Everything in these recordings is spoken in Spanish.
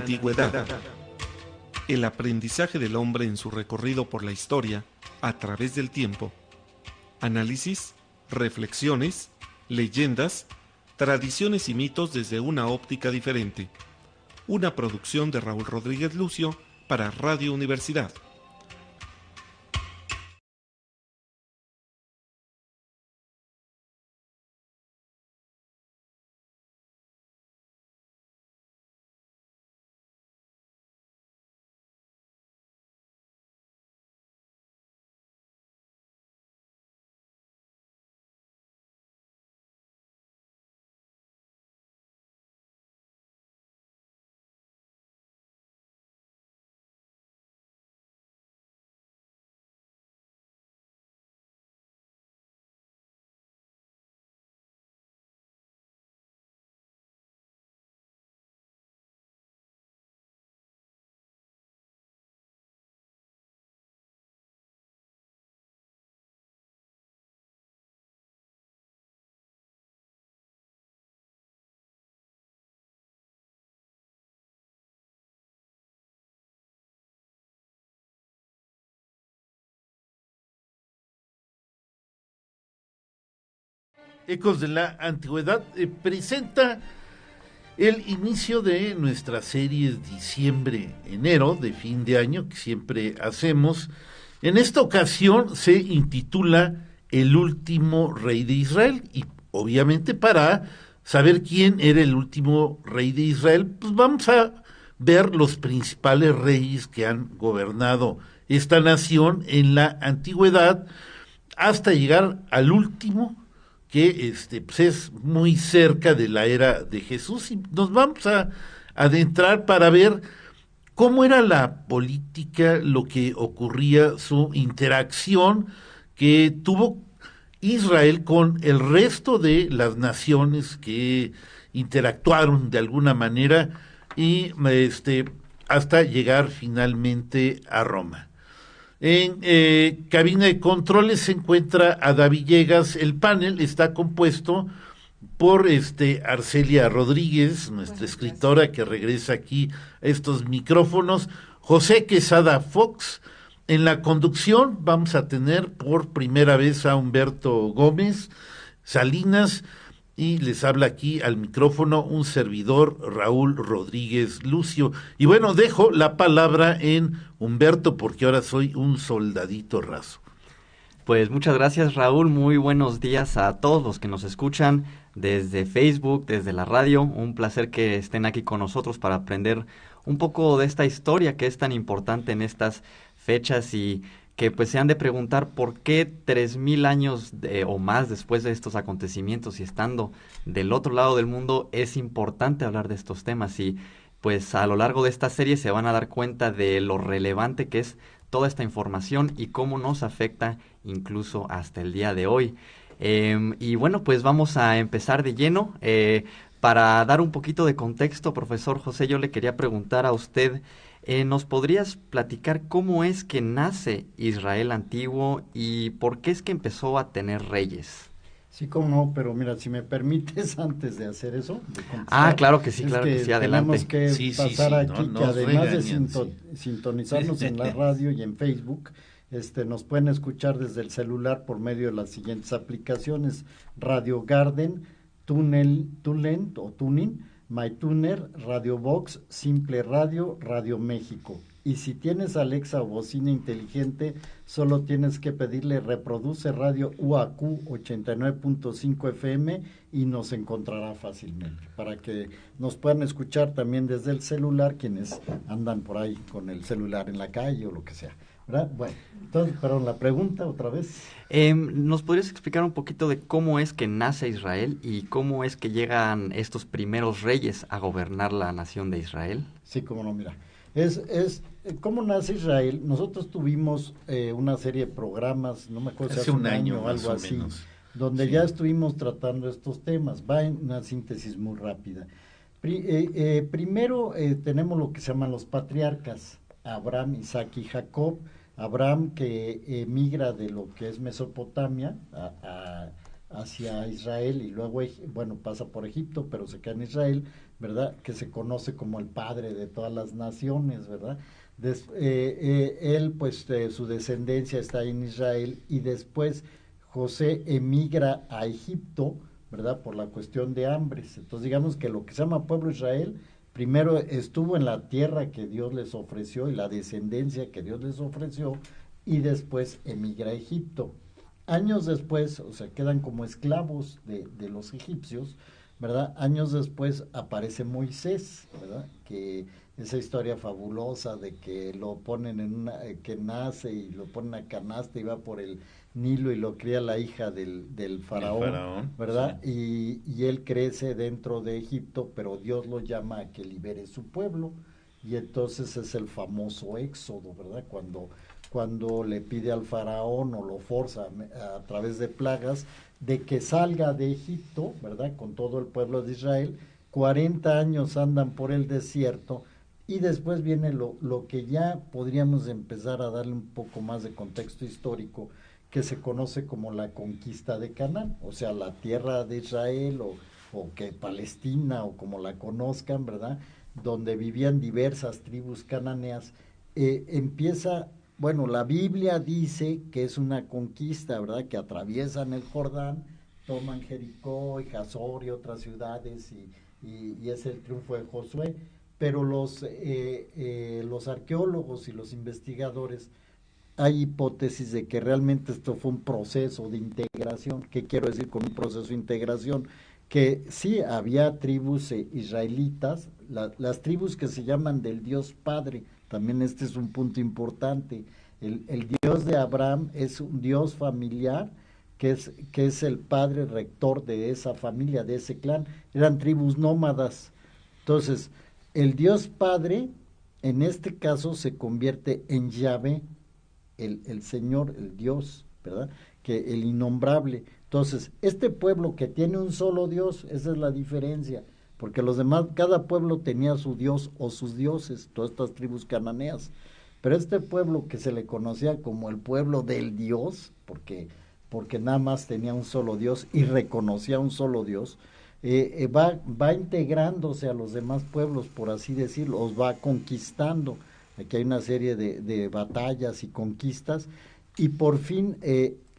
antigüedad. El aprendizaje del hombre en su recorrido por la historia a través del tiempo. Análisis, reflexiones, leyendas, tradiciones y mitos desde una óptica diferente. Una producción de Raúl Rodríguez Lucio para Radio Universidad. Ecos de la Antigüedad presenta el inicio de nuestra serie diciembre-enero de fin de año que siempre hacemos. En esta ocasión se intitula El último rey de Israel y obviamente para saber quién era el último rey de Israel, pues vamos a ver los principales reyes que han gobernado esta nación en la antigüedad hasta llegar al último, que pues es muy cerca de la era de Jesús, y nos vamos a adentrar para ver cómo era la política, lo que ocurría, su interacción que tuvo Israel con el resto de las naciones que interactuaron de alguna manera y hasta llegar finalmente a Roma. En cabina de controles se encuentra Ada Villegas. El panel está compuesto por Arcelia Rodríguez, nuestra escritora que regresa aquí a estos micrófonos, José Quesada Fox. En la conducción vamos a tener por primera vez a Humberto Gómez Salinas, y les habla aquí al micrófono un servidor, Raúl Rodríguez Lucio. Y bueno, dejo la palabra en Humberto porque ahora soy un soldadito raso. Pues muchas gracias, Raúl. Muy buenos días a todos los que nos escuchan desde Facebook, desde la radio. Un placer que estén aquí con nosotros para aprender un poco de esta historia que es tan importante en estas fechas y que pues se han de preguntar por qué 3,000 años o más después de estos acontecimientos y estando del otro lado del mundo es importante hablar de estos temas. Y pues a lo largo de esta serie se van a dar cuenta de lo relevante que es toda esta información y cómo nos afecta incluso hasta el día de hoy. Y bueno, pues vamos a empezar de lleno. Para dar un poquito de contexto, profesor José, yo le quería preguntar a usted, ¿nos podrías platicar cómo es que nace Israel antiguo y por qué es que empezó a tener reyes? Sí, cómo no, pero mira, si me permites, antes de hacer eso, de contestar, claro que sí, adelante. Tenemos que pasar aquí, no, que además regañan, de sintonizarnos en la radio y en Facebook, nos pueden escuchar desde el celular por medio de las siguientes aplicaciones: Radio Garden, Tunen o Tuning, MyTuner, Radio Box, Simple Radio, Radio México. Y si tienes Alexa o bocina inteligente, solo tienes que pedirle reproduce radio UAQ 89.5 FM y nos encontrará fácilmente, para que nos puedan escuchar también desde el celular quienes andan por ahí con el celular en la calle o lo que sea, ¿verdad? Bueno, entonces, perdón, la pregunta otra vez. ¿Nos podrías explicar un poquito de cómo es que nace Israel y cómo es que llegan estos primeros reyes a gobernar la nación de Israel? Sí, cómo no, mira. ¿Cómo nace Israel? Nosotros tuvimos una serie de programas, no me acuerdo si hace un año o algo así, donde ya estuvimos tratando estos temas. Va en una síntesis muy rápida. Primero tenemos lo que se llaman los patriarcas, Abraham, Isaac y Jacob. Abraham, que emigra de lo que es Mesopotamia hacia Israel y luego, bueno, pasa por Egipto, pero se queda en Israel, ¿verdad? Que se conoce como el padre de todas las naciones, ¿verdad? Él, pues, su descendencia está en Israel y después José emigra a Egipto, ¿verdad? Por la cuestión de hambres. Entonces, digamos que lo que se llama pueblo Israel, primero estuvo en la tierra que Dios les ofreció y la descendencia que Dios les ofreció, y después emigra a Egipto. Años después, o sea, quedan como esclavos de los egipcios, ¿verdad? Años después aparece Moisés, ¿verdad? Que esa historia fabulosa de que lo ponen que nace y lo ponen a canasta y va por el Nilo y lo cría la hija del faraón, ¿verdad? Sí. Y él crece dentro de Egipto, pero Dios lo llama a que libere su pueblo, y entonces es el famoso éxodo, ¿verdad? Cuando le pide al faraón o lo forza a través de plagas de que salga de Egipto, ¿verdad? Con todo el pueblo de Israel, 40 años andan por el desierto, y después viene lo que ya podríamos empezar a darle un poco más de contexto histórico, que se conoce como la conquista de Canaán, o sea, la tierra de Israel o que Palestina o como la conozcan, ¿verdad? Donde vivían diversas tribus cananeas, empieza, bueno, la Biblia dice que es una conquista, ¿verdad? Que atraviesan el Jordán, toman Jericó y Hazor y otras ciudades y es el triunfo de Josué, pero los arqueólogos y los investigadores, hay hipótesis de que realmente esto fue un proceso de integración. ¿Qué quiero decir con un proceso de integración? Que sí, había tribus israelitas, las tribus que se llaman del Dios Padre, también este es un punto importante. El Dios de Abraham es un Dios familiar, que es el padre rector de esa familia, de ese clan. Eran tribus nómadas. Entonces, el Dios Padre, en este caso, se convierte en Yahvé, el Señor, el Dios, ¿verdad? Que el innombrable. Entonces, este pueblo que tiene un solo Dios, esa es la diferencia, porque los demás, cada pueblo tenía su Dios o sus dioses, todas estas tribus cananeas, pero este pueblo que se le conocía como el pueblo del Dios, porque nada más tenía un solo Dios y reconocía un solo Dios, va integrándose a los demás pueblos, por así decirlo, los va conquistando. Aquí hay una serie de batallas y conquistas, y por fin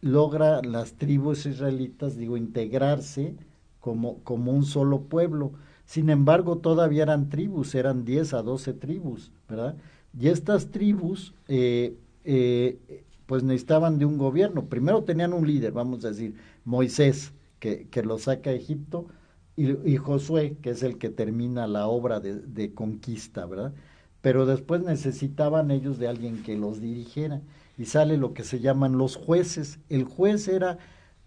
logra las tribus israelitas, integrarse como un solo pueblo. Sin embargo, todavía eran tribus, eran 10 a 12 tribus, ¿verdad? Y estas tribus pues necesitaban de un gobierno. Primero tenían un líder, vamos a decir, Moisés, que lo saca a Egipto, y Josué, que es el que termina la obra de conquista, ¿verdad? Pero después necesitaban ellos de alguien que los dirigiera, y sale lo que se llaman los jueces. El juez era,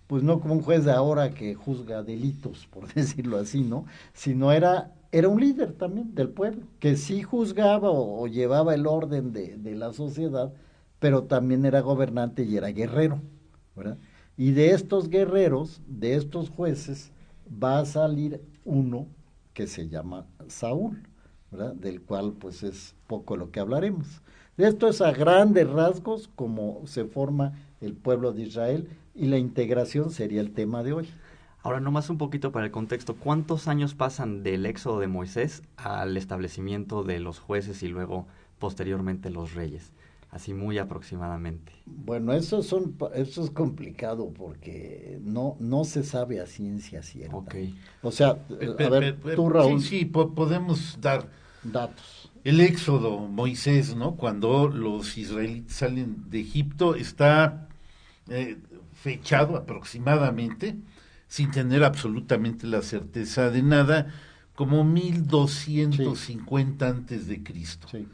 pues no como un juez de ahora que juzga delitos, por decirlo así, ¿no? Sino era un líder también del pueblo, que sí juzgaba o llevaba el orden de la sociedad, pero también era gobernante y era guerrero, ¿verdad? Y de estos guerreros, de estos jueces, va a salir uno que se llama Saúl, ¿verdad? Del cual pues es poco lo que hablaremos. Esto es a grandes rasgos como se forma el pueblo de Israel, y la integración sería el tema de hoy. Ahora, nomás un poquito para el contexto, ¿cuántos años pasan del éxodo de Moisés al establecimiento de los jueces y luego posteriormente los reyes? Así muy aproximadamente. Bueno, eso es complicado porque no se sabe a ciencia cierta. Okay. O sea, a ver, tú, Raúl. Sí, podemos dar datos. El éxodo, Moisés, ¿no? Cuando los israelitas salen de Egipto, está fechado aproximadamente, sin tener absolutamente la certeza de nada, como 1250 antes de Cristo. Sí.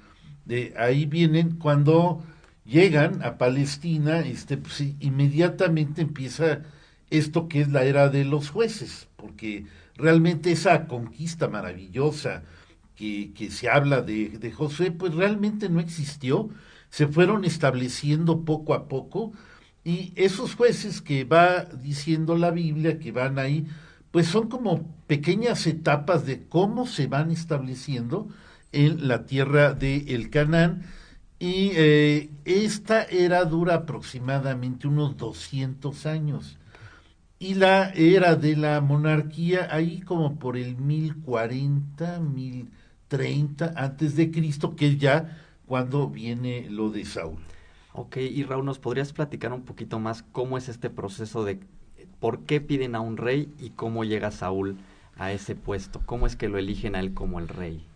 De ahí vienen, cuando llegan a Palestina, pues, inmediatamente empieza esto que es la era de los jueces, porque realmente esa conquista maravillosa que se habla de Josué, pues realmente no existió. Se fueron estableciendo poco a poco, y esos jueces que va diciendo la Biblia, que van ahí, pues son como pequeñas etapas de cómo se van estableciendo en la tierra de el Canaán, y esta era dura aproximadamente unos 200 años. y la era de la monarquía ahí como por el 1040, 1030 antes de Cristo, que es ya cuando viene lo de Saúl. Ok, y Raúl, ¿nos podrías platicar un poquito más cómo es este proceso de por qué piden a un rey y cómo llega Saúl a ese puesto? ¿Cómo es que lo eligen a él como el rey?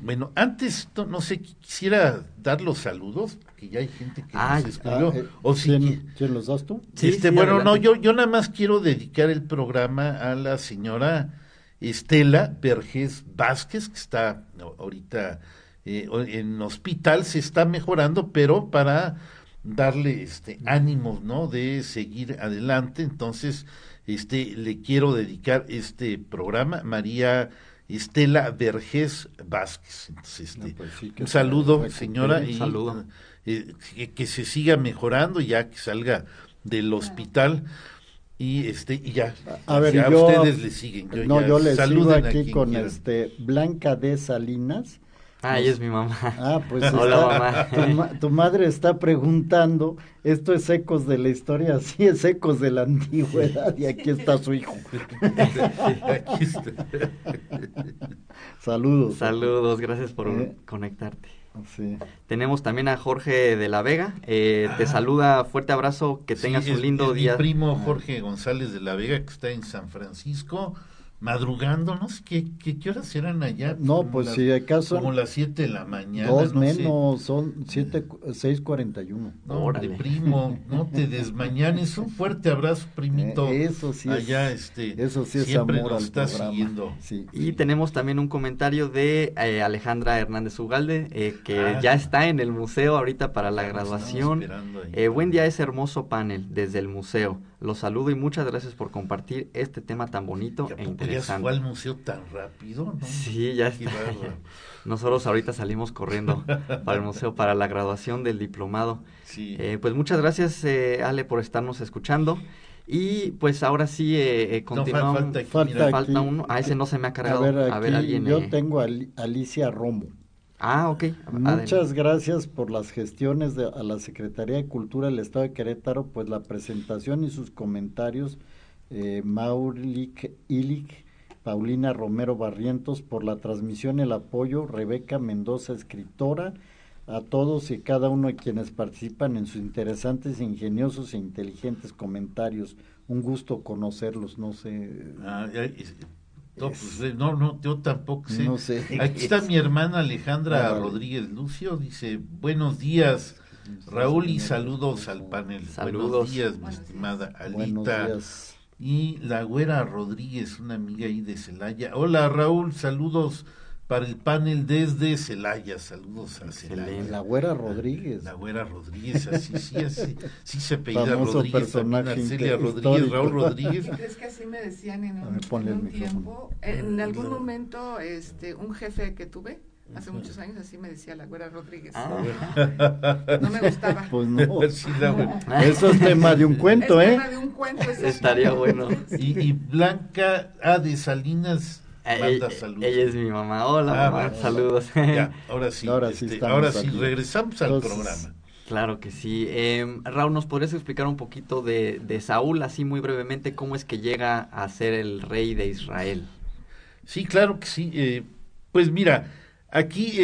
Bueno, antes, no sé, quisiera dar los saludos, que ya hay gente que nos escribió. O si ¿Quién los das tú? Sí, bueno, adelante. no, yo nada más quiero dedicar el programa a la señora Estela Vergés Vázquez, que está ahorita en hospital, se está mejorando, pero para darle ánimos, ¿no? De seguir adelante. Entonces, le quiero dedicar este programa, María Estela Vergés Vázquez. Entonces, pues sí, un saludo, se señora, un y saludo. que se siga mejorando, ya que salga del hospital. Y y ya, A ver, ya yo, ustedes le siguen. yo le sigo saluden a aquí quien con quieran. Blanca de Salinas. Ella es mi mamá. Pues Hola, mamá. Tu madre está preguntando, esto es Ecos de la Historia, sí es Ecos de la Antigüedad, y aquí está su hijo. Aquí está. Saludos. Saludos, gracias por conectarte. Sí. Tenemos también a Jorge de la Vega, te saluda, fuerte abrazo, que tengas un lindo día. Mi primo Jorge González de la Vega, que está en San Francisco, madrugando, no sé qué horas eran allá. No, pues si acaso como las 7 de la mañana. Dos no menos, son 6:41. No, Órale. primo, no te desmañanes. Un fuerte abrazo, primito. Eso sí allá, eso sí es siempre amor nos al está programa. siguiendo. Sí. Y tenemos también un comentario de Alejandra Hernández Ugalde, que ya está en el museo ahorita para la graduación. Buen día, ese hermoso panel desde el museo. Los saludo y muchas gracias por compartir este tema tan bonito e interesante. ¿Ya se fue al museo tan rápido? ¿No? Sí, ya está. Nosotros ahorita salimos corriendo para el museo para la graduación del diplomado. Sí. Pues muchas gracias, Ale, por estarnos escuchando. Y pues ahora sí, continuamos. No, falta uno. Ese no se me ha cargado. A ver, alguien. Yo tengo a Alicia Romo. Ok. Muchas gracias por las gestiones a la Secretaría de Cultura del Estado de Querétaro, pues la presentación y sus comentarios, Maulik Ilik, Paulina Romero Barrientos, por la transmisión y el apoyo, Rebeca Mendoza, escritora, a todos y cada uno de quienes participan en sus interesantes, ingeniosos e inteligentes comentarios. Un gusto conocerlos, no sé. No, yo tampoco sé. No sé. Aquí está mi hermana Alejandra Rodríguez Lucio, dice, buenos días, Raúl, y saludos al panel. Saludos. Buenos días, mi estimada Alita. Buenos días. Y la güera Rodríguez, una amiga ahí de Celaya. Hola, Raúl, saludos para el panel desde Celaya. Saludos a Celaya. La güera Rodríguez. La güera Rodríguez, así se apellida Famoso Rodríguez. personaje Arcelia Rodríguez, histórico. Raúl Rodríguez. ¿Crees que así me decían en ponle el un micrófono. tiempo? En algún momento, un jefe que tuve, hace muchos años, así me decía la güera Rodríguez. No me gustaba. Pues no. Sí, la güera. Eso es tema de un cuento, es tema de un cuento. Estaría bueno. Y Blanca de Salinas manda saludos. Ella es mi mamá. Hola, mamá. Bueno, saludos. Ya, ahora sí, ahora sí aquí. regresamos al programa. Claro que sí. Raúl, ¿nos podrías explicar un poquito de Saúl, así muy brevemente, cómo es que llega a ser el rey de Israel? Sí, claro que sí. Pues mira, aquí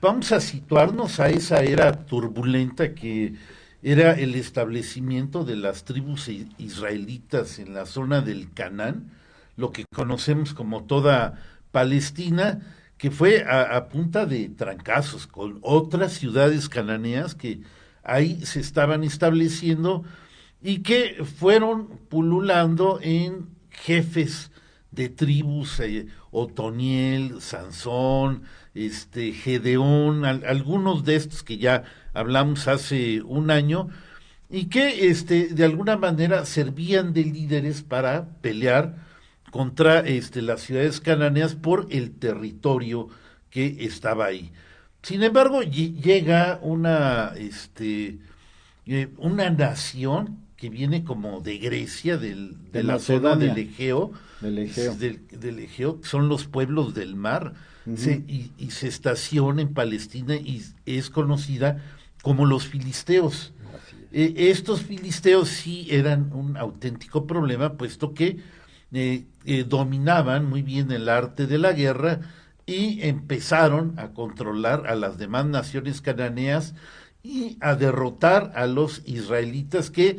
vamos a situarnos a esa era turbulenta que era el establecimiento de las tribus israelitas en la zona del Canaán, lo que conocemos como toda Palestina, que fue a punta de trancazos con otras ciudades cananeas que ahí se estaban estableciendo y que fueron pululando en jefes de tribus, Otoniel, Sansón, Gedeón, algunos de estos que ya hablamos hace un año, y que de alguna manera servían de líderes para pelear contra las ciudades cananeas por el territorio que estaba ahí. Sin embargo, llega una nación que viene como de Grecia, de la zona del Egeo, del Egeo, que son los pueblos del mar, y se estaciona en Palestina y es conocida como los filisteos. estos filisteos sí eran un auténtico problema, puesto que dominaban muy bien el arte de la guerra y empezaron a controlar a las demás naciones cananeas y a derrotar a los israelitas, que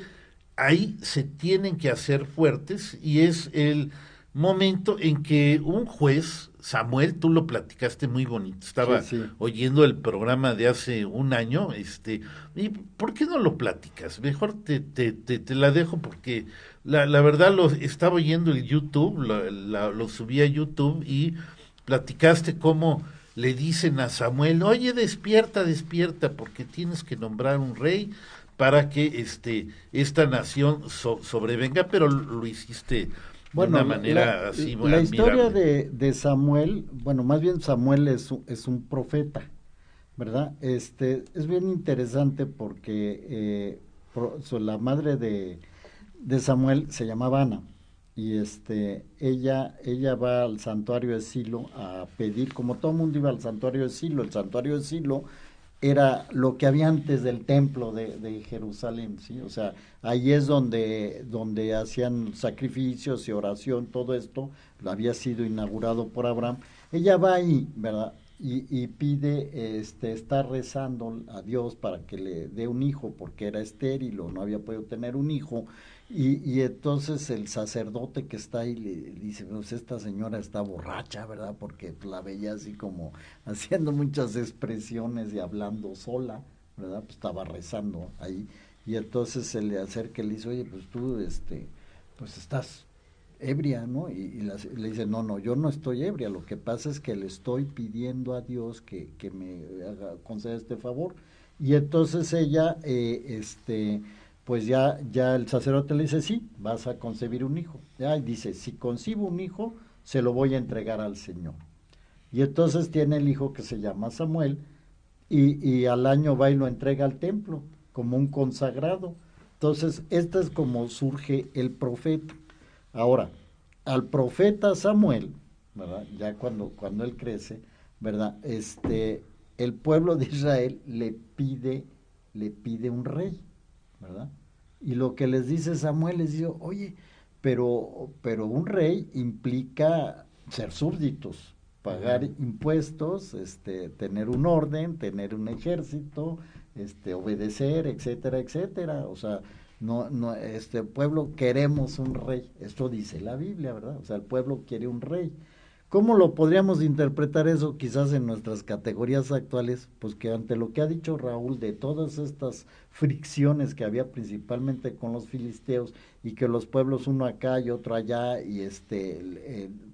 ahí se tienen que hacer fuertes, y es el momento en que un juez, Samuel, tú lo platicaste muy bonito, estaba oyendo el programa de hace un año, y ¿por qué no lo platicas? Mejor te la dejo, porque la verdad lo estaba oyendo en YouTube, lo subí a YouTube, y platicaste cómo le dicen a Samuel, oye, despierta, porque tienes que nombrar un rey para que esta nación sobrevenga, pero lo hiciste de una manera así muy la admirable. historia de Samuel, bueno, más bien Samuel es un profeta, ¿verdad? Es bien interesante porque la madre de Samuel se llamaba Ana, y ella va al santuario de Silo a pedir, como todo el mundo iba al santuario de Silo. El santuario de Silo era lo que había antes del templo de Jerusalén, ¿sí? O sea, ahí es donde hacían sacrificios y oración, todo esto había sido inaugurado por Abraham. Ella va ahí, ¿verdad? Y pide, está rezando a Dios para que le dé un hijo, porque era estéril o no había podido tener un hijo. Y entonces el sacerdote que está ahí le dice, pues esta señora está borracha, ¿verdad? Porque la veía así como haciendo muchas expresiones y hablando sola, ¿verdad? Pues estaba rezando ahí. Y entonces se le acerca y le dice, oye, pues tú, pues estás ebria, ¿no? Y le dice, no, yo no estoy ebria, lo que pasa es que le estoy pidiendo a Dios que me conceda este favor. Y entonces ella, pues ya el sacerdote le dice, sí, vas a concebir un hijo. Y dice, si concibo un hijo, se lo voy a entregar al Señor. Y entonces tiene el hijo que se llama Samuel, y al año va y lo entrega al templo, como un consagrado. Entonces, esta es como surge el profeta. Ahora, al profeta Samuel, ¿verdad? Ya cuando él crece, ¿verdad? El pueblo de Israel le pide un rey, ¿verdad? Y lo que les dice Samuel, les dice, oye, pero un rey implica ser súbditos, pagar impuestos, tener un orden, tener un ejército, obedecer, etcétera, etcétera. O sea, no, pueblo queremos un rey. Esto dice la Biblia, ¿verdad? O sea, el pueblo quiere un rey. ¿Cómo lo podríamos interpretar eso quizás en nuestras categorías actuales? Pues que ante lo que ha dicho Raúl de todas estas fricciones que había principalmente con los filisteos, y que los pueblos uno acá y otro allá, y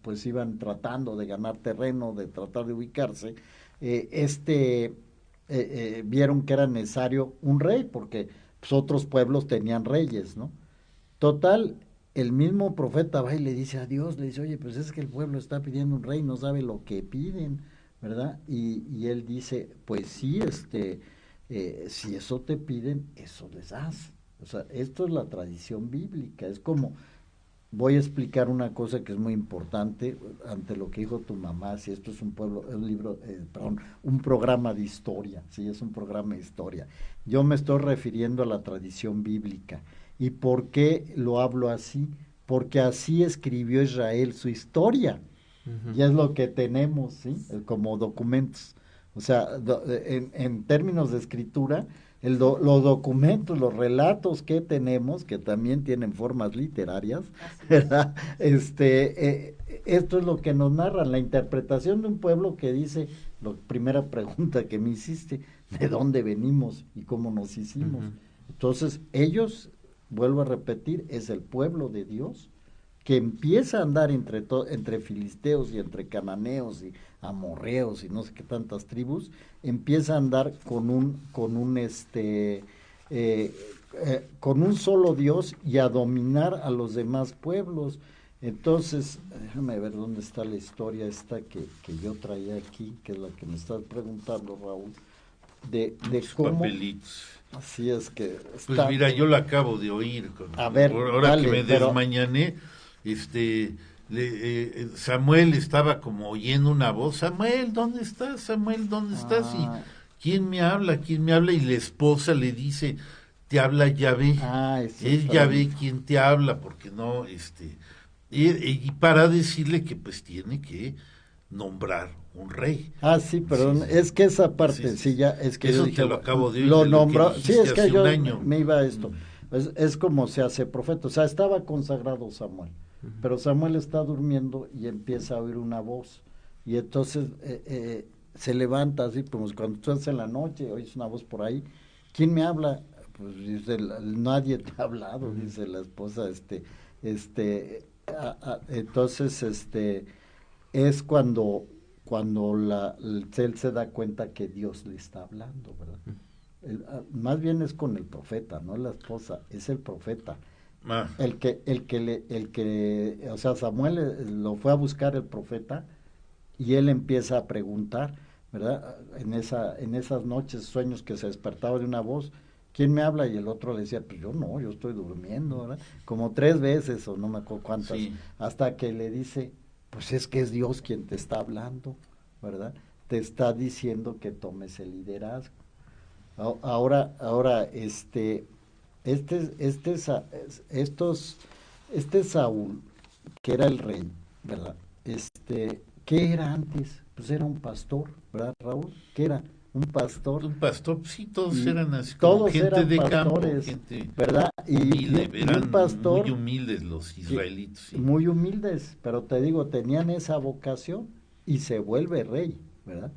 pues iban tratando de ganar terreno, de tratar de ubicarse, vieron que era necesario un rey, porque pues, otros pueblos tenían reyes, ¿no? Total, el mismo profeta va y le dice a Dios, le dice, oye, pues es que el pueblo está pidiendo un rey, no sabe lo que piden, ¿verdad? Y él dice, pues sí, si eso te piden, eso les das. O sea, esto es la tradición bíblica. Es como, voy a explicar una cosa que es muy importante ante lo que dijo tu mamá, si esto es un programa de historia, si es un programa de historia. Yo me estoy refiriendo a la tradición bíblica. ¿Y por qué lo hablo así? Porque así escribió Israel su historia. Y es lo que tenemos, ¿sí? Como documentos. O sea, en términos de escritura, los documentos, los relatos que tenemos, que también tienen formas literarias, ¿verdad? Esto es lo que nos narran, la interpretación de un pueblo que dice, la primera pregunta que me hiciste, ¿de dónde venimos y cómo nos hicimos? Entonces, ellos, vuelvo a repetir, es el pueblo de Dios que empieza a andar entre filisteos y entre cananeos y amorreos y no sé qué tantas tribus, empieza a andar con un solo Dios y a dominar a los demás pueblos. Entonces, déjame ver dónde está la historia esta que yo traía aquí, que es la que me estás preguntando, Raúl, de cómo... Papelitos. Así es que está... Pues mira, yo la acabo de oír. A ver, ahora dale, que me desmañané, Samuel estaba como oyendo una voz, Samuel, ¿dónde estás? Samuel, ¿dónde estás? Y ¿quién me habla? Y la esposa le dice, te habla Yahvé. Es Yahvé bien. quien te habla, porque no, y para decirle que pues tiene que nombrar un rey. Sí, perdón, es que esa parte, sí, ya, es que eso yo dije, te lo acabo de oír, lo de lo que nombró, sí, dijiste es que hace yo un año. me iba a esto, es como se hace profeta, o sea, estaba consagrado Samuel, pero Samuel está durmiendo y empieza a oír una voz, y entonces se levanta así, como cuando tú estás en la noche, oyes una voz por ahí, ¿quién me habla? Pues dice, nadie te ha hablado, dice la esposa, entonces, es cuando él se da cuenta que Dios le está hablando, ¿verdad? Más bien es con el profeta, no la esposa, es el profeta. O sea, Samuel lo fue a buscar el profeta y él empieza a preguntar, ¿verdad? En esas noches, sueños que se despertaba de una voz, ¿quién me habla? Y el otro le decía, pues yo no, yo estoy durmiendo, ¿verdad? Como 3 veces o no me acuerdo cuántas, hasta que le dice, pues es que es Dios quien te está hablando, ¿verdad? Te está diciendo que tomes el liderazgo. Ahora, Saúl, que era el rey, ¿verdad? ¿Qué era antes? Pues era un pastor, ¿verdad, Raúl? ¿Qué era? Un pastor. Un pastor, sí, todos eran así, como todos gente eran de pastores, campo, gente, ¿verdad? humilde, eran un pastor, muy humildes los israelitas. Sí. Muy humildes, pero te digo, tenían esa vocación y se vuelve rey, ¿verdad?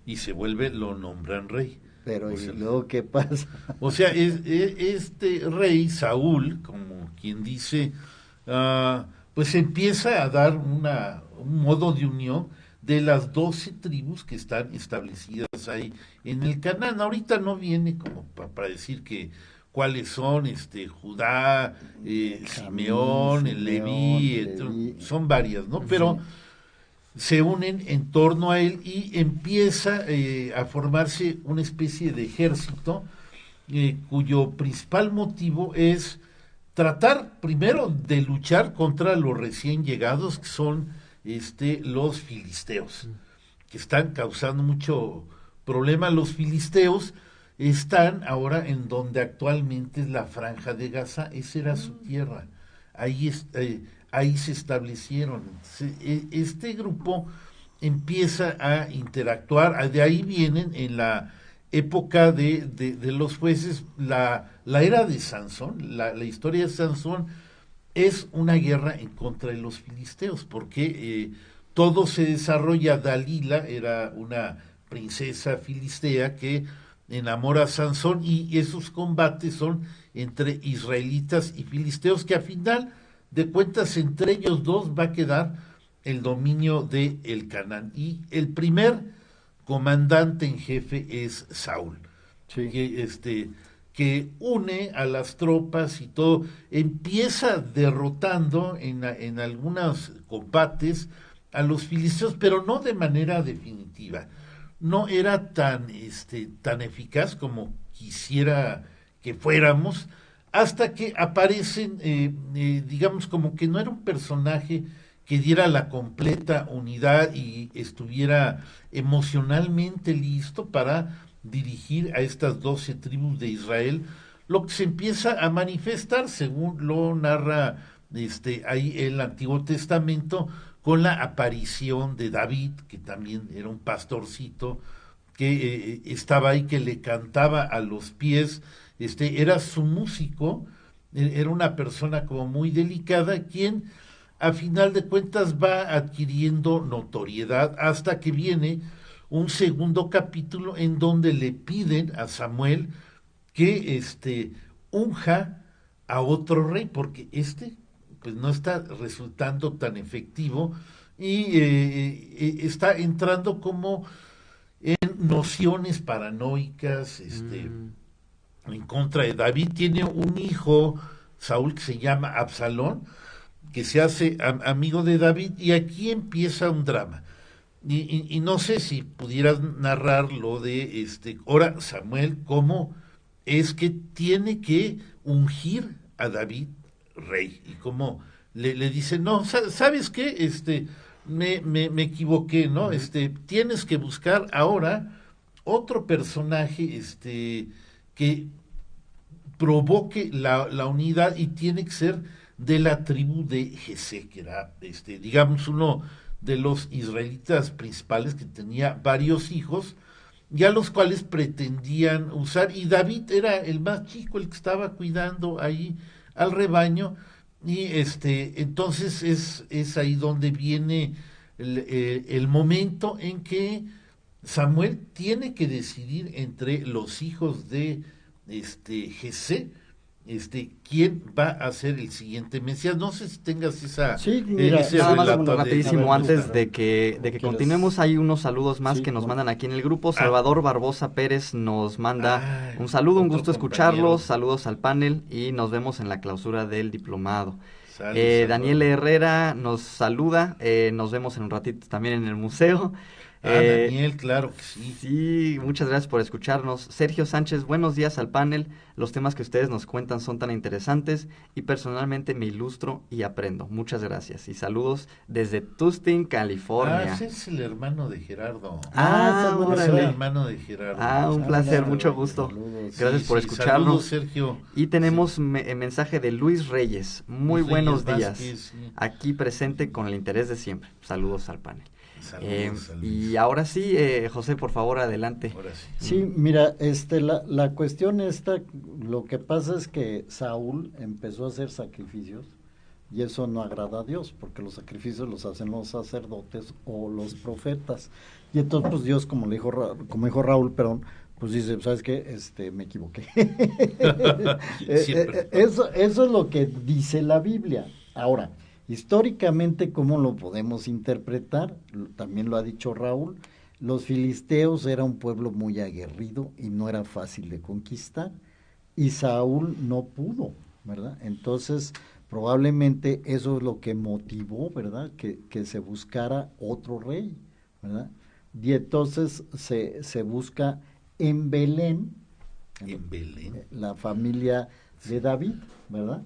Y se vuelve, lo nombran rey. Pero ¿y luego qué pasa? O sea, este rey, Saúl, como quien dice, pues empieza a dar un modo de unión de las 12 tribus que están establecidas ahí en el Canaán. Ahorita no viene como para decir que cuáles son, Judá, Simeón, Leví, son varias, ¿no? Pero se unen en torno a él y empieza a formarse una especie de ejército cuyo principal motivo es tratar primero de luchar contra los recién llegados, que son los filisteos, que están causando mucho problema. Los filisteos están ahora en donde actualmente es la Franja de Gaza, esa era su tierra, ahí se establecieron. Este grupo empieza a interactuar, de ahí vienen en la época de los jueces, la era de Sansón, la historia de Sansón es una guerra en contra de los filisteos, porque todo se desarrolla. Dalila era una princesa filistea que enamora a Sansón, y esos combates son entre israelitas y filisteos, que a final de cuentas entre ellos dos va a quedar el dominio de el Canaán, y el primer comandante en jefe es Saúl, que une a las tropas y todo, empieza derrotando en algunos combates a los filisteos, pero no de manera definitiva. No era tan eficaz como quisiera que fuéramos, hasta que aparecen, digamos, como que no era un personaje que diera la completa unidad y estuviera emocionalmente listo para dirigir a estas 12 tribus de Israel, lo que se empieza a manifestar, según lo narra ahí el Antiguo Testamento, con la aparición de David, que también era un pastorcito, que estaba ahí, que le cantaba a los pies, era su músico, era una persona como muy delicada, quien a final de cuentas va adquiriendo notoriedad, hasta que viene un segundo capítulo en donde le piden a Samuel que unja a otro rey, porque pues no está resultando tan efectivo, y está entrando como en nociones paranoicas en contra de David. Tiene un hijo, Saúl, que se llama Absalón, que se hace amigo de David, y aquí empieza un drama. Y no sé si pudieras narrar lo de ahora Samuel, cómo es que tiene que ungir a David rey, y cómo le dice, no, ¿sabes qué? Me equivoqué, ¿no? Tienes que buscar ahora otro personaje que provoque la unidad, y tiene que ser de la tribu de Jesé, que era, digamos, uno de los israelitas principales que tenía varios hijos, y a los cuales pretendían usar, y David era el más chico, el que estaba cuidando ahí al rebaño, y entonces es ahí donde viene el momento en que Samuel tiene que decidir entre los hijos de Jesé, quién va a ser el siguiente Mesías. No sé si tengas esa... Sí, mira, ese nada más relato rapidísimo, antes de que continuemos, hay unos saludos más que nos mandan aquí en el grupo. Salvador Barbosa Pérez nos manda un saludo, un gusto escucharlos, saludos al panel y nos vemos en la clausura del diplomado. Daniel Herrera nos saluda, nos vemos en un ratito también en el museo. Daniel, claro que sí. Sí, muchas gracias por escucharnos. Sergio Sánchez, buenos días al panel. Los temas que ustedes nos cuentan son tan interesantes y personalmente me ilustro y aprendo. Muchas gracias. Y saludos desde Tustin, California. Ese es el hermano de Gerardo. Órale. Es el hermano de Gerardo. Un placer, mucho gusto. Saludos. Gracias por escucharnos. Saludos, Sergio. Y tenemos mensaje de Luis Reyes. Muy Luis buenos Reyes días. Vázquez, sí. Aquí presente con el interés de siempre. Saludos al panel. Saludos. Y ahora sí, José, por favor, adelante. Ahora sí. Sí, mira, la cuestión esta, lo que pasa es que Saúl empezó a hacer sacrificios y eso no agrada a Dios, porque los sacrificios los hacen los sacerdotes o los profetas. Y entonces, pues Dios, como dijo Raúl, pues dice, ¿sabes qué? Me equivoqué. Eso es lo que dice la Biblia. Ahora, históricamente, ¿cómo lo podemos interpretar? También lo ha dicho Raúl. Los filisteos era un pueblo muy aguerrido y no era fácil de conquistar. Y Saúl no pudo, ¿verdad? Entonces, probablemente eso es lo que motivó, ¿verdad? Que se buscara otro rey, ¿verdad? Y entonces se busca en Belén, la familia de David, ¿verdad?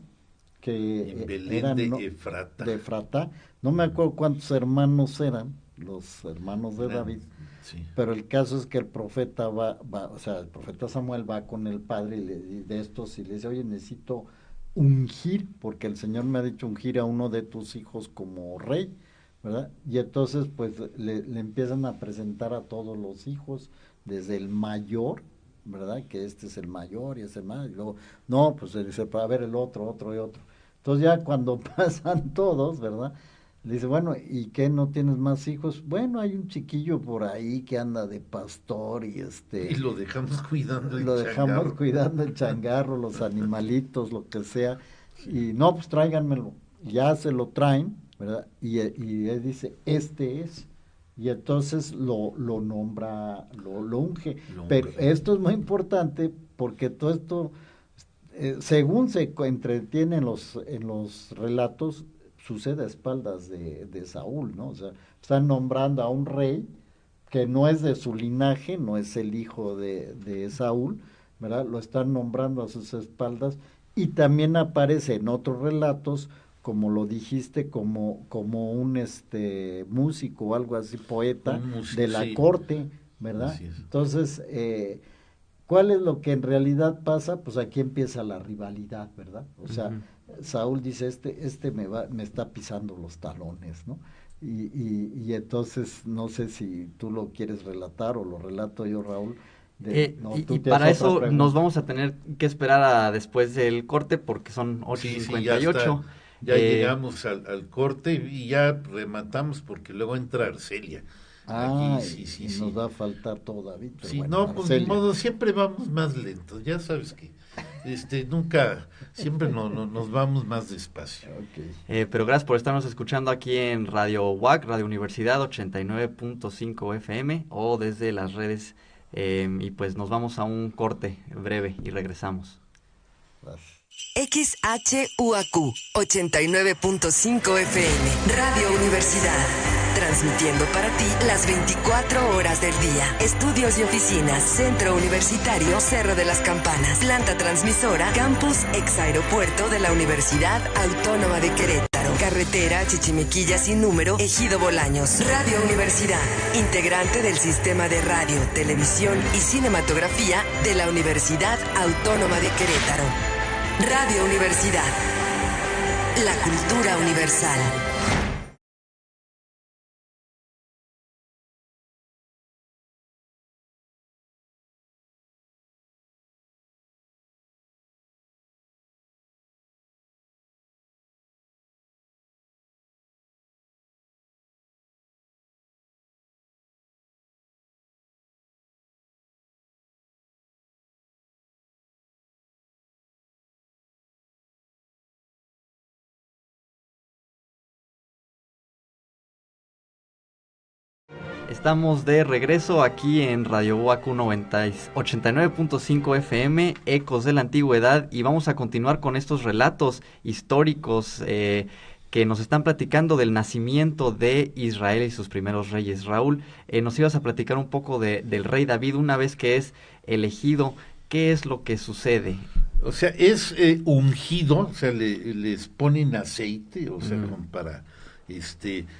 Que en Belén eran, de Efrata. De Efrata. No me acuerdo cuántos hermanos eran, los hermanos de David, sí. Pero el caso es que el profeta el profeta Samuel va con el padre y le dice, oye, necesito ungir, porque el Señor me ha dicho ungir a uno de tus hijos como rey, ¿verdad? Y entonces pues le empiezan a presentar a todos los hijos, desde el mayor, ¿verdad? Que este es el mayor y ese más, y luego, no, pues se dice, a ver el otro y otro. Entonces ya cuando pasan todos, ¿verdad? Le dice, bueno, ¿y qué, no tienes más hijos? Bueno, hay un chiquillo por ahí que anda de pastor y Y lo dejamos cuidando el changarro, los animalitos, lo que sea. Y no, pues tráiganmelo. Ya se lo traen, ¿verdad? Y él dice, este es. Y entonces lo nombra, lo unge. Pero esto es muy importante porque todo esto, según se entretiene en los relatos, sucede a espaldas de Saúl, ¿no? O sea, están nombrando a un rey que no es de su linaje, no es el hijo de Saúl, ¿verdad? Lo están nombrando a sus espaldas, y también aparece en otros relatos, como lo dijiste, como un músico o algo así, poeta de la corte, ¿verdad? Entonces, ¿cuál es lo que en realidad pasa? Pues aquí empieza la rivalidad, ¿verdad? O sea, Saúl dice, me está pisando los talones, ¿no? Y entonces, no sé si tú lo quieres relatar o lo relato yo, Raúl. Y para eso nos vamos a tener que esperar a después del corte, porque son 8:58. Ya llegamos al corte y ya rematamos, porque luego entra Arcelia. Aquí, nos va a faltar todo, David. Sí, bueno, no, pues de modo, siempre vamos más lentos, ya sabes que siempre nos vamos más despacio. Okay. Pero gracias por estarnos escuchando aquí en Radio UAC, Radio Universidad 89.5 FM, o desde las redes, y pues nos vamos a un corte breve y regresamos. Gracias. XHUAQ 89.5 FM, Radio Universidad, transmitiendo para ti las 24 horas del día. Estudios y oficinas, Centro Universitario Cerro de las Campanas, planta transmisora, Campus Ex Aeropuerto de la Universidad Autónoma de Querétaro. Querétaro. Carretera Chichimequilla sin número, Ejido Bolaños. Radio Universidad, integrante del Sistema de Radio, Televisión y Cinematografía de la Universidad Autónoma de Querétaro. Radio Universidad, la cultura universal. Estamos de regreso aquí en Radio UAQ 89.5 FM, Ecos de la Antigüedad, y vamos a continuar con estos relatos históricos que nos están platicando del nacimiento de Israel y sus primeros reyes. Raúl, nos ibas a platicar un poco del rey David una vez que es elegido. ¿Qué es lo que sucede? O sea, es ungido, o sea, les ponen aceite, o sea, como para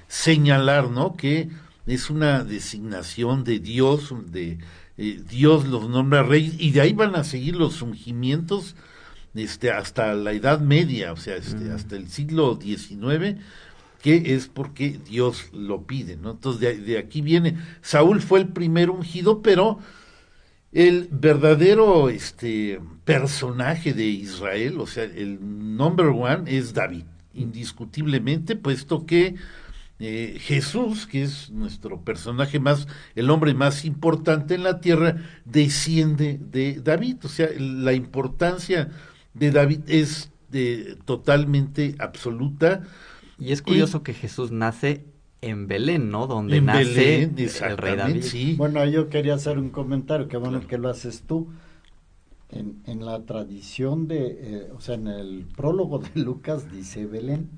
señalar, ¿no?, que es una designación de Dios, Dios los nombra reyes, y de ahí van a seguir los ungimientos hasta la Edad Media, o sea, hasta el siglo XIX, que es porque Dios lo pide, ¿no? Entonces de aquí viene, Saúl fue el primer ungido, pero el verdadero personaje de Israel, o sea, el number one es David, indiscutiblemente, puesto que Jesús, que es nuestro personaje el hombre más importante en la tierra, desciende de David. O sea, la importancia de David es totalmente absoluta. Y es curioso que Jesús nace en Belén, ¿no? Donde nace el rey David. Sí. Bueno, yo quería hacer un comentario, que bueno que lo haces tú. En la tradición o sea, en el prólogo de Lucas dice Belén,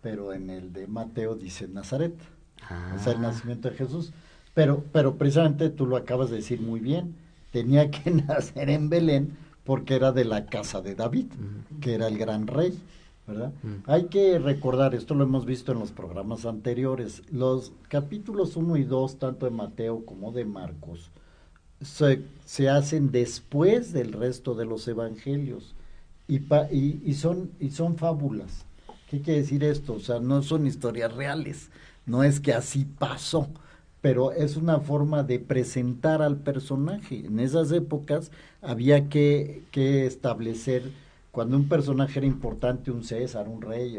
pero en el de Mateo dice Nazaret, o sea, el nacimiento de Jesús, pero precisamente tú lo acabas de decir muy bien, tenía que nacer en Belén porque era de la casa de David, que era el gran rey, ¿verdad? Hay que recordar, esto lo hemos visto en los programas anteriores, los capítulos 1 y 2, tanto de Mateo como de Marcos, se hacen después del resto de los evangelios, y son fábulas. ¿Qué quiere decir esto? O sea, no son historias reales, no es que así pasó, pero es una forma de presentar al personaje. En esas épocas había que establecer, cuando un personaje era importante, un César, un rey,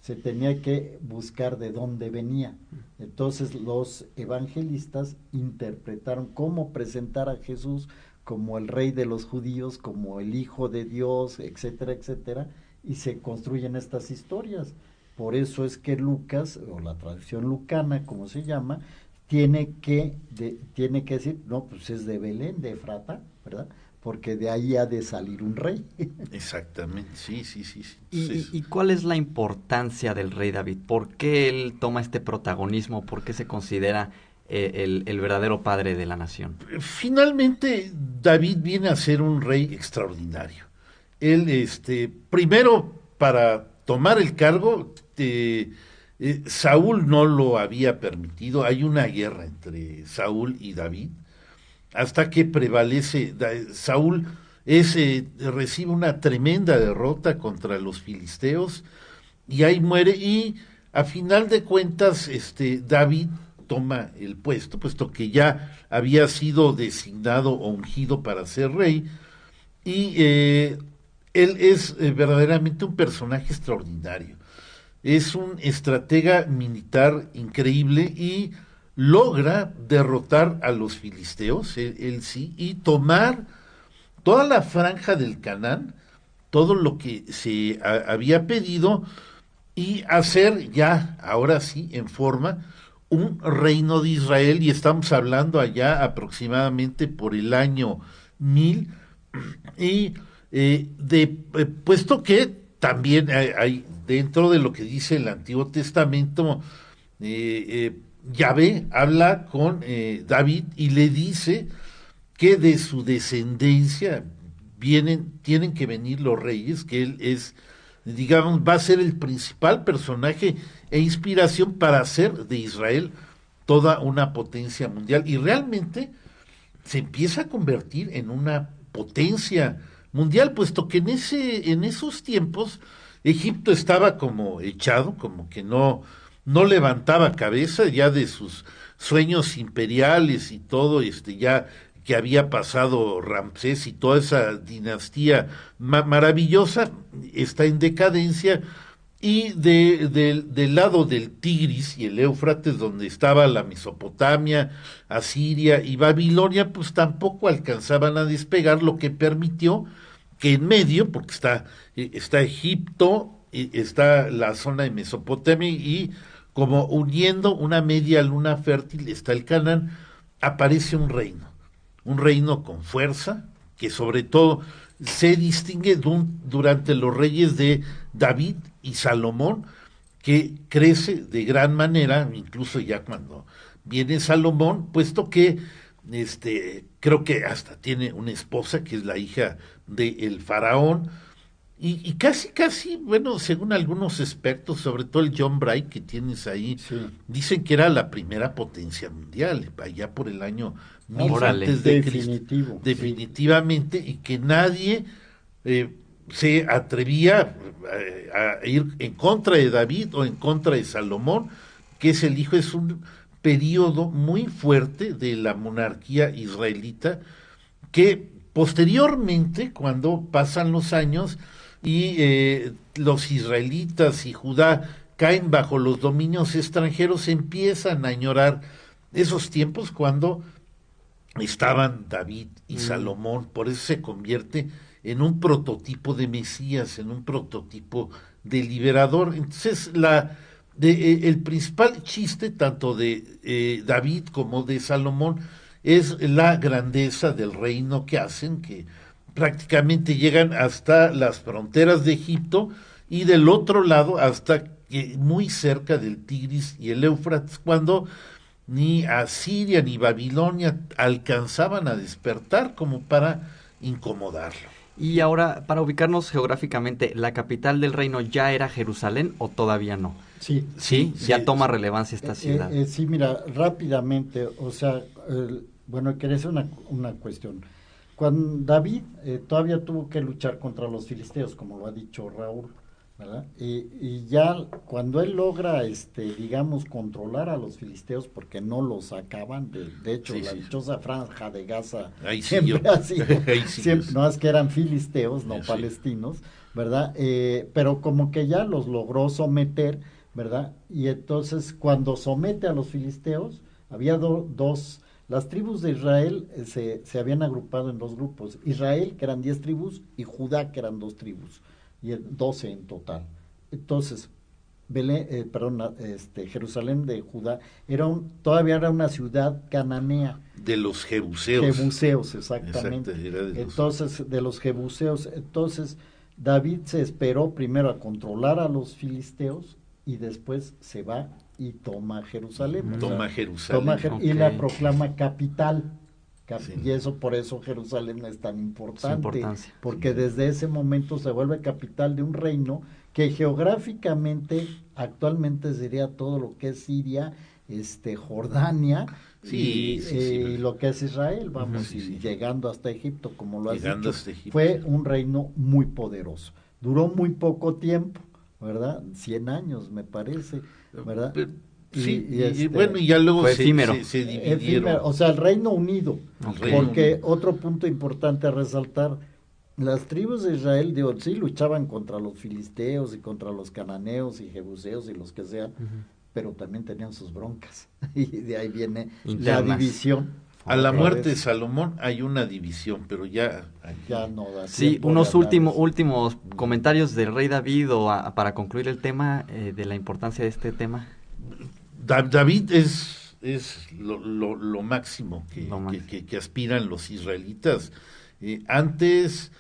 se tenía que buscar de dónde venía. Entonces los evangelistas interpretaron cómo presentar a Jesús como el rey de los judíos, como el hijo de Dios, etcétera, etcétera, y se construyen estas historias. Por eso es que Lucas, o la tradición lucana, como se llama, tiene que decir, no, pues es de Belén, de Efrata, ¿verdad? Porque de ahí ha de salir un rey. Exactamente, sí. ¿Y cuál es la importancia del rey David? ¿Por qué él toma este protagonismo? ¿Por qué se considera el verdadero padre de la nación? Finalmente, David viene a ser un rey extraordinario. Él, primero, para tomar el cargo, Saúl no lo había permitido. Hay una guerra entre Saúl y David, hasta que prevalece. Saúl recibe una tremenda derrota contra los filisteos, y ahí muere, y a final de cuentas, David toma el puesto que ya había sido designado o ungido para ser rey, y él es verdaderamente un personaje extraordinario. Es un estratega militar increíble y logra derrotar a los filisteos, él sí, y tomar toda la franja del Canaán, todo lo que se había pedido, y hacer ya, ahora sí, en forma, un reino de Israel, y estamos hablando allá aproximadamente por el año 1000, y puesto que también hay dentro de lo que dice el Antiguo Testamento, Yahvé habla con David y le dice que de su descendencia tienen que venir los reyes, que él es digamos, va a ser el principal personaje e inspiración para hacer de Israel toda una potencia mundial. Y realmente se empieza a convertir en una potencia mundial, puesto que en esos tiempos Egipto estaba como echado, como que no levantaba cabeza ya de sus sueños imperiales y todo, ya que había pasado Ramsés y toda esa dinastía maravillosa, está en decadencia. Y del lado del Tigris y el Éufrates, donde estaba la Mesopotamia, Asiria y Babilonia, pues tampoco alcanzaban a despegar, lo que permitió que en medio, porque está Egipto, está la zona de Mesopotamia, y como uniendo una media luna fértil está el Canaán, aparece un reino con fuerza, que sobre todo se distingue durante los reyes de David y Salomón, que crece de gran manera, incluso ya cuando viene Salomón, puesto que creo que hasta tiene una esposa que es la hija del faraón, y casi, bueno, según algunos expertos, sobre todo el John Bright que tienes ahí, sí, dicen que era la primera potencia mundial, allá por el año 1000 antes de Cristo, definitivamente, y que nadie se atrevía a ir en contra de David o en contra de Salomón, que es el hijo. Es un periodo muy fuerte de la monarquía israelita, que posteriormente, cuando pasan los años y los israelitas y Judá caen bajo los dominios extranjeros, empiezan a añorar esos tiempos cuando estaban David y Salomón. Por eso se convierte en un prototipo de Mesías, en un prototipo de liberador. Entonces, el principal chiste tanto de David como de Salomón es la grandeza del reino que hacen, que prácticamente llegan hasta las fronteras de Egipto y del otro lado hasta muy cerca del Tigris y el Éufrates, cuando ni Asiria ni Babilonia alcanzaban a despertar como para incomodarlo. Y ahora, para ubicarnos geográficamente, ¿la capital del reino ya era Jerusalén o todavía no? Sí. Ya toma relevancia esta ciudad. Sí, mira, rápidamente, o sea, bueno, quería hacer una cuestión. Cuando David todavía tuvo que luchar contra los filisteos, como lo ha dicho Raúl, ¿verdad? Y ya cuando él logra, digamos, controlar a los filisteos, porque no los sacaban, de hecho, la dichosa franja de Gaza siempre ha sido, no es que eran filisteos, no palestinos, ¿verdad? Pero como que ya los logró someter, ¿verdad? Y entonces, cuando somete a los filisteos, había dos. Las tribus de Israel se habían agrupado en dos grupos. Israel, que eran 10 tribus, y Judá, que eran 2 tribus, y 12 en total. Entonces, Jerusalén de Judá todavía era una ciudad cananea. De los jebuseos. Jebuseos, exactamente. Entonces, de los jebuseos. Entonces, David se esperó primero a controlar a los filisteos y después se va y toma Jerusalén. Y la proclama capital. Y eso, por eso Jerusalén es tan importante, porque desde ese momento se vuelve capital de un reino que geográficamente actualmente sería todo lo que es Siria, Jordania y lo que es Israel, llegando hasta Egipto, como lo has dicho. Fue un reino muy poderoso. Duró muy poco tiempo, ¿verdad? 100 años, me parece, ¿verdad? Y bueno, y ya luego se dividieron. Efímero, o sea, el Reino Unido. Porque otro punto importante a resaltar, las tribus de Israel, sí luchaban contra los filisteos y contra los cananeos y jebuseos y los que sean, pero también tenían sus broncas. Y de ahí viene la división. A la muerte de Salomón hay una división, pero ya no da. Sí, unos últimos comentarios del rey David para concluir el tema, de la importancia de este tema. David es lo máximo que aspiran los israelitas. Antes,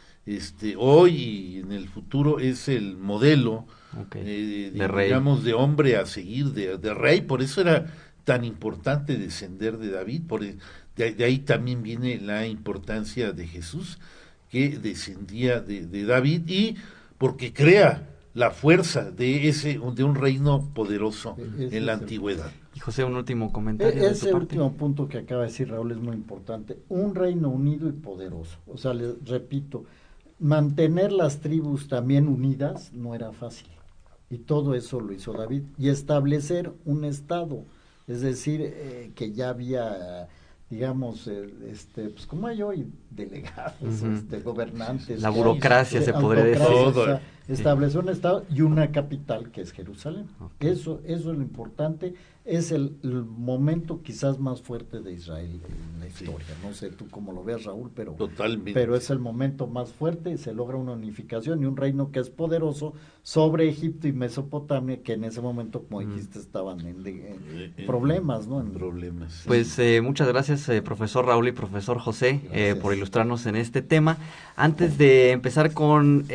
hoy y en el futuro es el modelo de rey, digamos, de hombre a seguir, de rey. Por eso era tan importante descender de David. De ahí también viene la importancia de Jesús, que descendía de David, y porque crea la fuerza de un reino poderoso en la antigüedad. Y José, un último comentario. Ese último punto que acaba de decir Raúl es muy importante. Un reino unido y poderoso. O sea, les repito, mantener las tribus también unidas no era fácil. Y todo eso lo hizo David. Y establecer un estado. Es decir, que ya había, digamos, pues como hay hoy, delegados, gobernantes. La burocracia, se podría decir. O sea, estableció un estado y una capital que es Jerusalén. Okay. Eso es lo importante. Es el momento quizás más fuerte de Israel en la historia. No sé tú cómo lo veas, Raúl, pero es el momento más fuerte y se logra una unificación y un reino que es poderoso sobre Egipto y Mesopotamia, que en ese momento, como dijiste, estaban en problemas, ¿no? En problemas. Pues muchas gracias, profesor Raúl y profesor José, por ilustrarnos en este tema. Antes de empezar con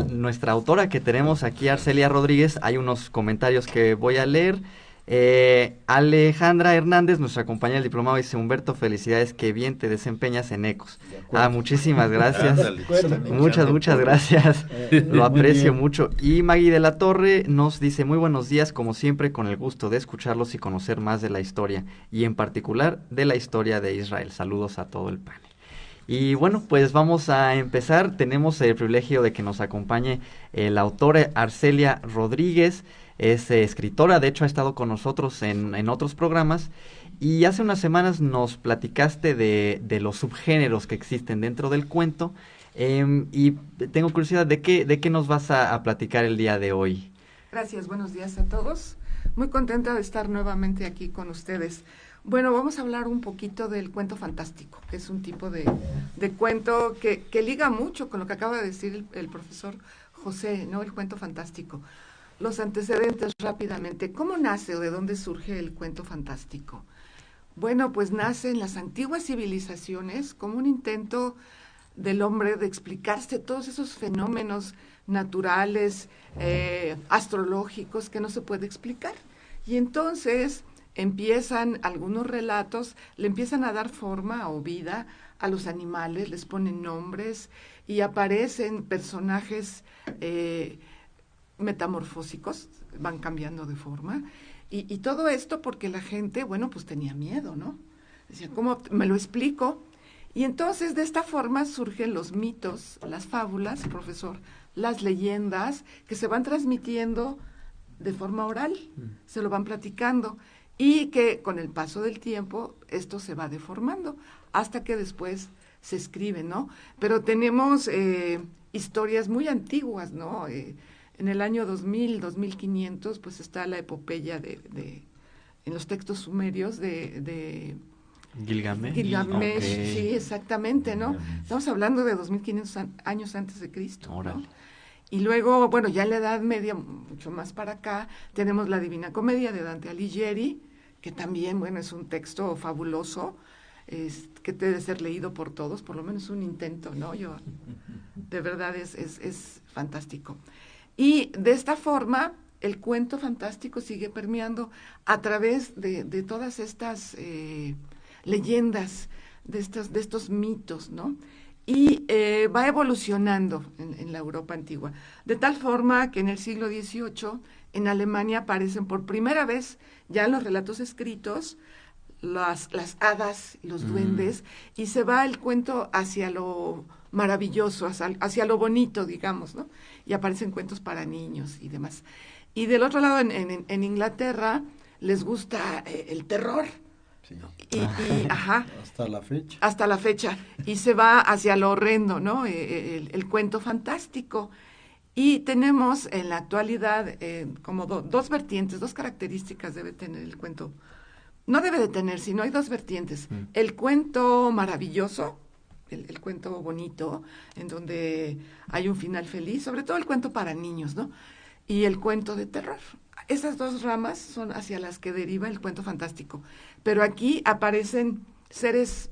nuestra autora que tenemos aquí, Arcelia Rodríguez, hay unos comentarios que voy a leer. Alejandra Hernández, nuestra compañera del diplomado, dice: Humberto, felicidades, que bien te desempeñas en Ecos. Muchísimas gracias. Muchas gracias. Lo aprecio mucho. Y Maggie de la Torre nos dice: muy buenos días, como siempre, con el gusto de escucharlos y conocer más de la historia, y en particular de la historia de Israel. Saludos a todo el panel. Y bueno, pues vamos a empezar. Tenemos el privilegio de que nos acompañe la autora Arcelia Rodríguez. Es escritora, de hecho ha estado con nosotros en otros programas, y hace unas semanas nos platicaste de los subgéneros que existen dentro del cuento, y tengo curiosidad, ¿de qué nos vas a platicar el día de hoy? Gracias, buenos días a todos. Muy contenta de estar nuevamente aquí con ustedes. Bueno, vamos a hablar un poquito del cuento fantástico, que es un tipo de cuento que liga mucho con lo que acaba de decir el profesor José, ¿no? El cuento fantástico. Los antecedentes rápidamente. ¿Cómo nace o de dónde surge el cuento fantástico? Bueno, pues nace en las antiguas civilizaciones como un intento del hombre de explicarse todos esos fenómenos naturales, astrológicos, que no se puede explicar. Y entonces empiezan algunos relatos, le empiezan a dar forma o vida a los animales, les ponen nombres y aparecen personajes metamorfósicos, van cambiando de forma, y todo esto porque la gente, bueno, pues tenía miedo, ¿no? Decía, ¿cómo me lo explico? Y entonces de esta forma surgen los mitos, las fábulas, profesor, las leyendas, que se van transmitiendo de forma oral, se lo van platicando, y que con el paso del tiempo esto se va deformando, hasta que después se escribe, ¿no? Pero tenemos historias muy antiguas, ¿no? En el año 2000, 2500, pues está la epopeya en los textos sumerios de Gilgamesh. Gilgamesh, Okay. Sí, exactamente, ¿no? Estamos hablando de 2500 años antes de Cristo, ¿no? Y luego, bueno, ya en la Edad Media, mucho más para acá, tenemos la Divina Comedia de Dante Alighieri, que también, bueno, es un texto fabuloso, que debe ser leído por todos, por lo menos un intento, ¿no? De verdad es fantástico. Y de esta forma, el cuento fantástico sigue permeando a través de todas estas leyendas, de estos mitos, ¿no? Y va evolucionando en la Europa antigua, de tal forma que en el siglo XVIII, en Alemania aparecen por primera vez, ya en los relatos escritos, las hadas, los duendes, y se va el cuento hacia lo maravilloso, hacia lo bonito, digamos, ¿no? Y aparecen cuentos para niños y demás. Y del otro lado, en Inglaterra, les gusta el terror. Sí. Ajá. Hasta la fecha. Y se va hacia lo horrendo, ¿no? El cuento fantástico. Y tenemos en la actualidad como dos vertientes, dos características debe tener el cuento. No debe de tener, sino hay dos vertientes. El cuento maravilloso, el cuento bonito, en donde hay un final feliz, sobre todo el cuento para niños, ¿no? Y el cuento de terror. Esas dos ramas son hacia las que deriva el cuento fantástico. Pero aquí aparecen seres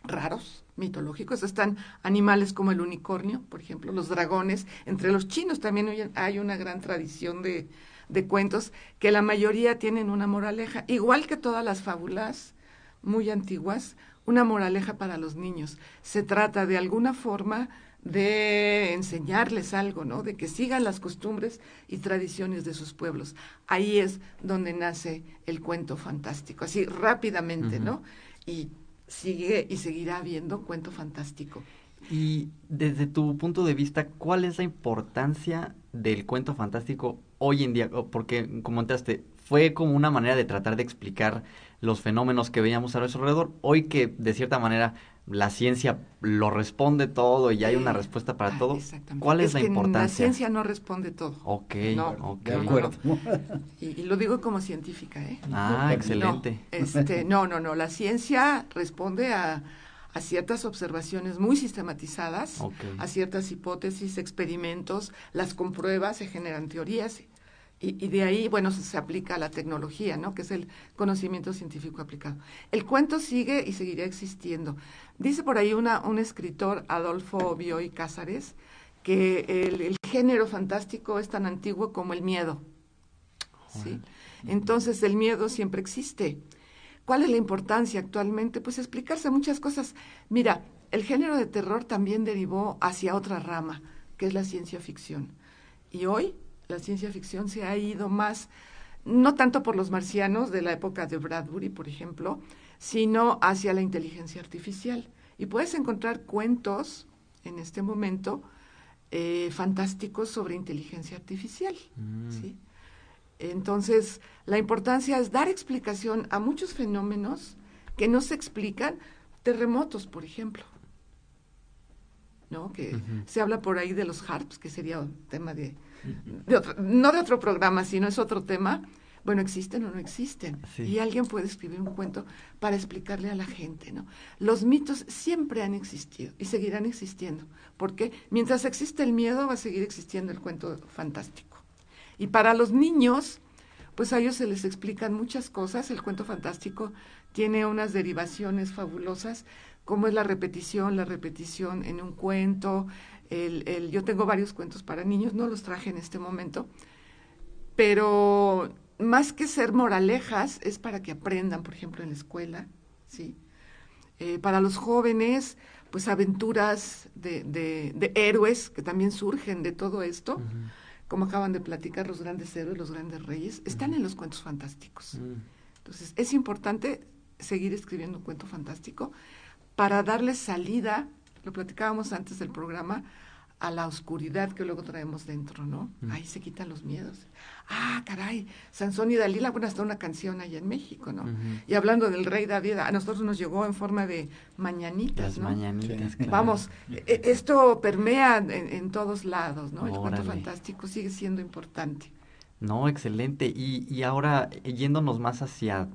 raros, mitológicos. Están animales como el unicornio, por ejemplo, los dragones. Entre los chinos también hay una gran tradición de cuentos que la mayoría tienen una moraleja. Igual que todas las fábulas muy antiguas, una moraleja para los niños. Se trata de alguna forma de enseñarles algo, ¿no? De que sigan las costumbres y tradiciones de sus pueblos. Ahí es donde nace el cuento fantástico, así rápidamente, ¿no? Y sigue y seguirá habiendo cuento fantástico. Y desde tu punto de vista, ¿cuál es la importancia del cuento fantástico hoy en día? Porque, como comentaste, fue como una manera de tratar de explicar los fenómenos que veíamos a nuestro alrededor. Hoy que, de cierta manera, la ciencia lo responde todo y hay una respuesta para todo. ¿Cuál es la importancia? La ciencia no responde todo. Ok, no, ok. De acuerdo. Y lo digo como científica, ¿eh? Ah, excelente. No, la ciencia responde a ciertas observaciones muy sistematizadas, a ciertas hipótesis, experimentos, las comprueba, se generan teorías y de ahí, bueno, se aplica a la tecnología, ¿no? Que es el conocimiento científico aplicado. El cuento sigue y seguirá existiendo. Dice por ahí un escritor, Adolfo Bioy Cázares, que el género fantástico es tan antiguo como el miedo, ¿sí? Entonces el miedo siempre existe. ¿Cuál es la importancia actualmente? Pues explicarse muchas cosas. Mira, el género de terror también derivó hacia otra rama, que es la ciencia ficción. Y hoy la ciencia ficción se ha ido más, no tanto por los marcianos de la época de Bradbury, por ejemplo, sino hacia la inteligencia artificial. Y puedes encontrar cuentos en este momento fantásticos sobre inteligencia artificial, ¿sí? Entonces, la importancia es dar explicación a muchos fenómenos que no se explican, terremotos, por ejemplo, ¿no? Que se habla por ahí de los HARPs, que sería un tema no de otro programa, sino es otro tema. Bueno, ¿existen o no existen? Sí. Y alguien puede escribir un cuento para explicarle a la gente, ¿no? Los mitos siempre han existido y seguirán existiendo, porque mientras existe el miedo va a seguir existiendo el cuento fantástico. Y para los niños, pues a ellos se les explican muchas cosas. El cuento fantástico tiene unas derivaciones fabulosas, como es la repetición en un cuento. Yo tengo varios cuentos para niños, no los traje en este momento, pero más que ser moralejas, es para que aprendan, por ejemplo, en la escuela, ¿sí? Para los jóvenes, pues aventuras de héroes que también surgen de todo esto. Como acaban de platicar, los grandes héroes, los grandes reyes, están en los cuentos fantásticos. Entonces, es importante seguir escribiendo un cuento fantástico para darle salida, lo platicábamos antes del programa, a la oscuridad que luego traemos dentro, ¿no? Ahí se quitan los miedos. Ah, caray, Sansón y Dalila, bueno, hasta una canción allá en México, ¿no? Y hablando del rey David, a nosotros nos llegó en forma de mañanitas, ¿no? Las mañanitas, claro. Vamos, esto permea en todos lados, ¿no? El cuento fantástico sigue siendo importante. No, excelente. Y ahora, yéndonos más hacia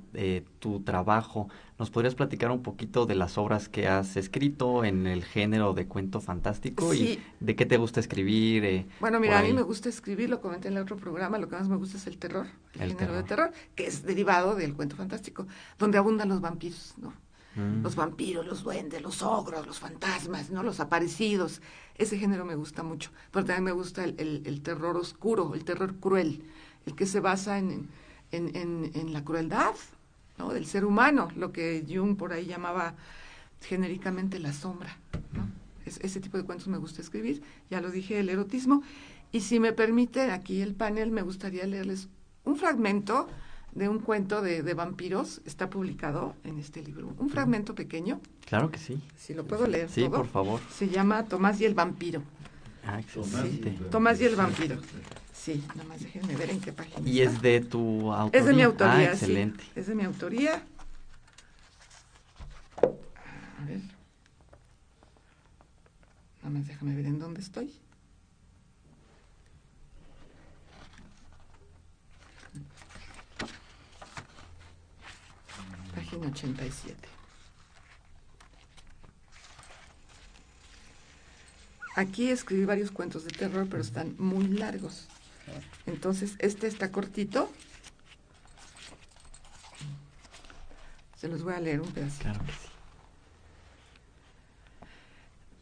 tu trabajo, ¿nos podrías platicar un poquito de las obras que has escrito en el género de cuento fantástico? Sí. ¿Y de qué te gusta escribir? Bueno, mira, a mí me gusta escribir, lo comenté en el otro programa, lo que más me gusta es el terror, el género de terror, que es derivado del cuento fantástico, donde abundan los vampiros, ¿no? Los vampiros, los duendes, los ogros, los fantasmas, ¿no? Los aparecidos. Ese género me gusta mucho. Pero también me gusta el terror oscuro, el terror cruel, el que se basa en la crueldad, ¿no? Del ser humano, lo que Jung por ahí llamaba genéricamente la sombra, ¿no? Ese tipo de cuentos me gusta escribir. Ya lo dije, el erotismo. Y si me permiten aquí el panel, me gustaría leerles un fragmento de un cuento de vampiros, está publicado en este libro. Un fragmento pequeño. Claro que sí. Si lo puedo leer sí, todo. Por favor. Se llama Tomás y el vampiro. Ah, excelente. Sí, Tomás y el vampiro. Sí, nada más déjenme ver en qué página ¿Y está. es de tu autoría? Es de mi autoría, excelente. Sí. Es de mi autoría. A ver. Nada más déjame ver en dónde estoy. Página 87. Aquí escribí varios cuentos de terror, pero están muy largos. Entonces, este está cortito. Se los voy a leer un pedacito. Claro que sí.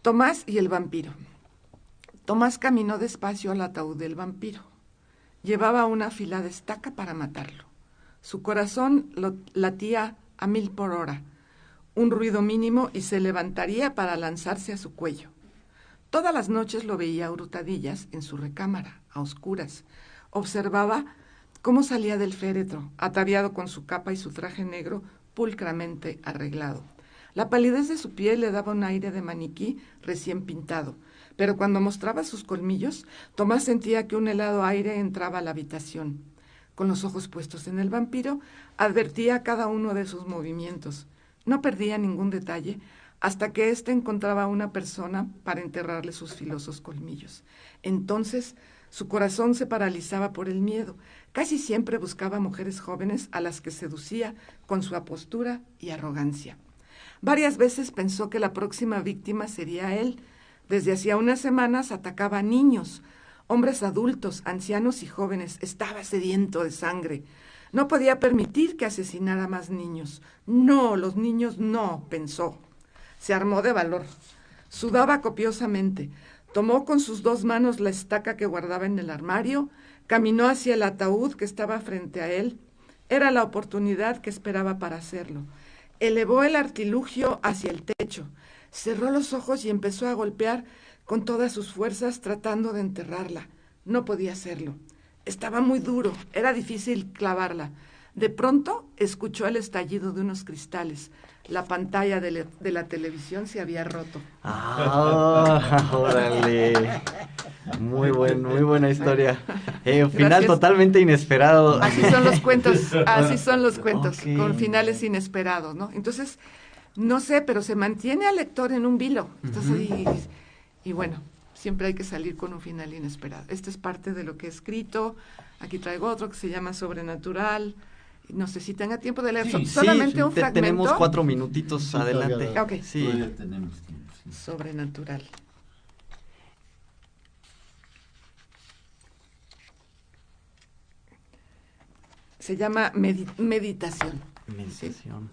Tomás y el vampiro. Tomás caminó despacio al ataúd del vampiro. Llevaba una afilada estaca para matarlo. Su corazón latía a 1000 por hora. un ruido mínimo y se levantaría para lanzarse a su cuello. Todas las noches lo veía a hurtadillas en su recámara, a oscuras. Observaba cómo salía del féretro, ataviado con su capa y su traje negro pulcramente arreglado. La palidez de su piel le daba un aire de maniquí recién pintado, pero cuando mostraba sus colmillos, Tomás sentía que un helado aire entraba a la habitación. Con los ojos puestos en el vampiro, advertía cada uno de sus movimientos. No perdía ningún detalle hasta que éste encontraba a una persona para enterrarle sus filosos colmillos. Entonces, su corazón se paralizaba por el miedo. Casi siempre buscaba mujeres jóvenes a las que seducía con su apostura y arrogancia. Varias veces pensó que la próxima víctima sería él. Desde hacía unas semanas atacaba a niños, hombres adultos, ancianos y jóvenes. Estaba sediento de sangre. No podía permitir que asesinara más niños. No, los niños no, pensó. Se armó de valor. Sudaba copiosamente. Tomó con sus 2 manos la estaca que guardaba en el armario, caminó hacia el ataúd que estaba frente a él. Era la oportunidad que esperaba para hacerlo. Elevó el artilugio hacia el techo, cerró los ojos y empezó a golpear con todas sus fuerzas tratando de enterrarla. No podía hacerlo. Estaba muy duro, era difícil clavarla. De pronto escuchó el estallido de unos cristales. La pantalla de la televisión se había roto. ¡Ah! ¡Órale! Muy buena historia. Un final totalmente inesperado. Así son los cuentos, okay. Con finales inesperados, ¿no? Entonces, no sé, pero se mantiene al lector en un vilo. Entonces, y bueno, siempre hay que salir con un final inesperado. Este es parte de lo que he escrito. Aquí traigo otro que se llama Sobrenatural. No sé si tenga tiempo de leer solamente un fragmento. Tenemos 4 minutitos, adelante. Okay. Sí. Todavía tenemos tiempo. Sí. Sobrenatural. Se llama meditación. Meditación. ¿Sí?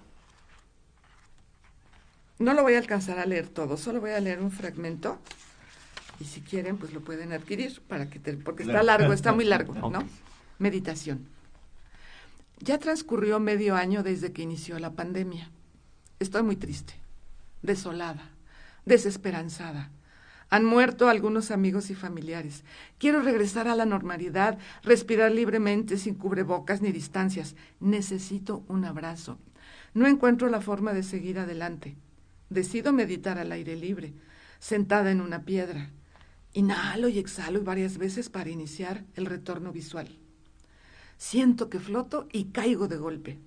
No lo voy a alcanzar a leer todo, solo voy a leer un fragmento. Y si quieren, pues lo pueden adquirir porque está largo, está muy largo, ¿no? Okay. Meditación. Ya transcurrió medio año desde que inició la pandemia. Estoy muy triste, desolada, desesperanzada. Han muerto algunos amigos y familiares. Quiero regresar a la normalidad, respirar libremente, sin cubrebocas ni distancias. Necesito un abrazo. No encuentro la forma de seguir adelante. Decido meditar al aire libre, sentada en una piedra. Inhalo y exhalo varias veces para iniciar el retorno visual. Siento que floto y caigo de golpe.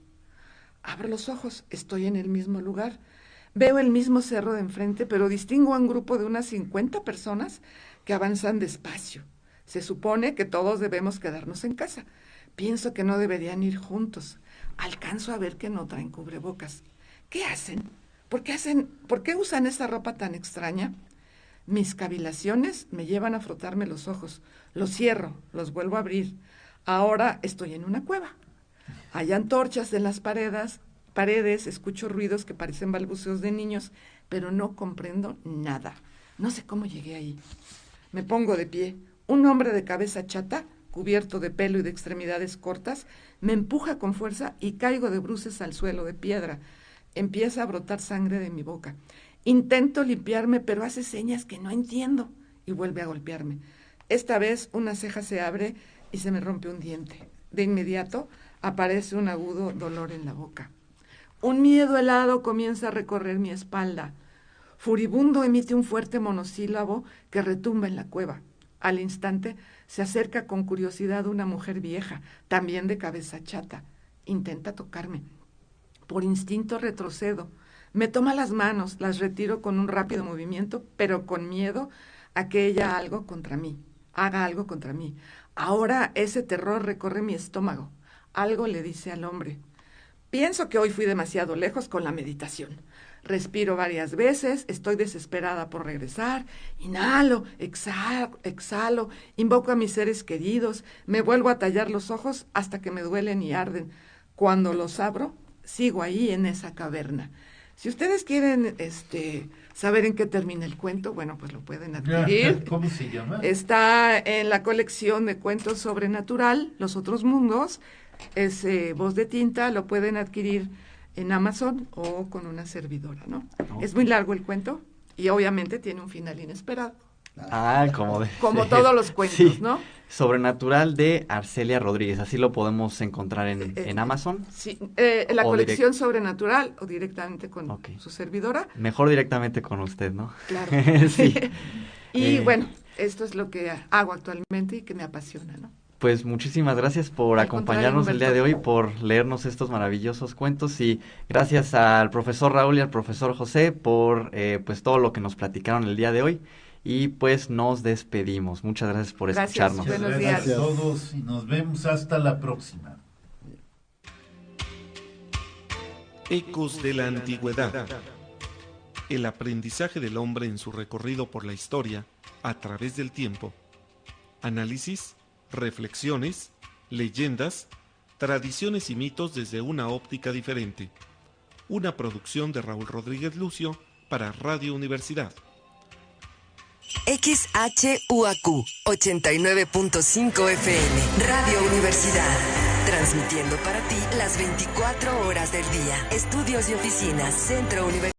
Abro los ojos, estoy en el mismo lugar. Veo el mismo cerro de enfrente, pero distingo a un grupo de unas 50 personas que avanzan despacio. Se supone que todos debemos quedarnos en casa. Pienso que no deberían ir juntos. Alcanzo a ver que no traen cubrebocas. ¿Qué hacen? ¿Por qué usan esa ropa tan extraña? Mis cavilaciones me llevan a frotarme los ojos. Los cierro, los vuelvo a abrir. Ahora estoy en una cueva. Hay antorchas en las paredes, escucho ruidos que parecen balbuceos de niños, pero no comprendo nada. No sé cómo llegué ahí. Me pongo de pie. Un hombre de cabeza chata, cubierto de pelo y de extremidades cortas, me empuja con fuerza y caigo de bruces al suelo de piedra. Empieza a brotar sangre de mi boca. Intento limpiarme, pero hace señas que no entiendo y vuelve a golpearme. Esta vez una ceja se abre y se me rompe un diente. De inmediato aparece un agudo dolor en la boca. Un miedo helado comienza a recorrer mi espalda. Furibundo emite un fuerte monosílabo que retumba en la cueva. Al instante se acerca con curiosidad una mujer vieja, también de cabeza chata. Intenta tocarme. Por instinto retrocedo. Me toma las manos, las retiro con un rápido movimiento, pero con miedo a que ella haga algo contra mí. Ahora ese terror recorre mi estómago. Algo le dice al hombre. Pienso que hoy fui demasiado lejos con la meditación. Respiro varias veces, estoy desesperada por regresar. Inhalo, exhalo, invoco a mis seres queridos, me vuelvo a tallar los ojos hasta que me duelen y arden. Cuando los abro, sigo ahí en esa caverna. Si ustedes quieren saber en qué termina el cuento, bueno, pues lo pueden adquirir. ¿Cómo se llama? Está en la colección de cuentos Sobrenatural, Los Otros Mundos. Es Voz de Tinta, lo pueden adquirir en Amazon o con una servidora, ¿no? Es muy largo el cuento y obviamente tiene un final inesperado. Como todos los cuentos, sí, ¿no? Sobrenatural de Arcelia Rodríguez, así lo podemos encontrar en Amazon. Sí, la colección Sobrenatural o directamente con su servidora. Mejor directamente con usted, ¿no? Claro. Sí. Y bueno, esto es lo que hago actualmente y que me apasiona, ¿no? Pues muchísimas gracias por acompañarnos el día de hoy, por leernos estos maravillosos cuentos, y gracias al profesor Raúl y al profesor José por pues todo lo que nos platicaron el día de hoy. Y pues nos despedimos. Muchas gracias por escucharnos. Buenos días. Gracias a todos y nos vemos hasta la próxima. Ecos de la Antigüedad. El aprendizaje del hombre en su recorrido por la historia a través del tiempo. Análisis, reflexiones, leyendas, tradiciones y mitos desde una óptica diferente. Una producción de Raúl Rodríguez Lucio para Radio Universidad. XHUAQ 89.5 FM, Radio Universidad, transmitiendo para ti las 24 horas del día. Estudios y oficinas, Centro Universitario.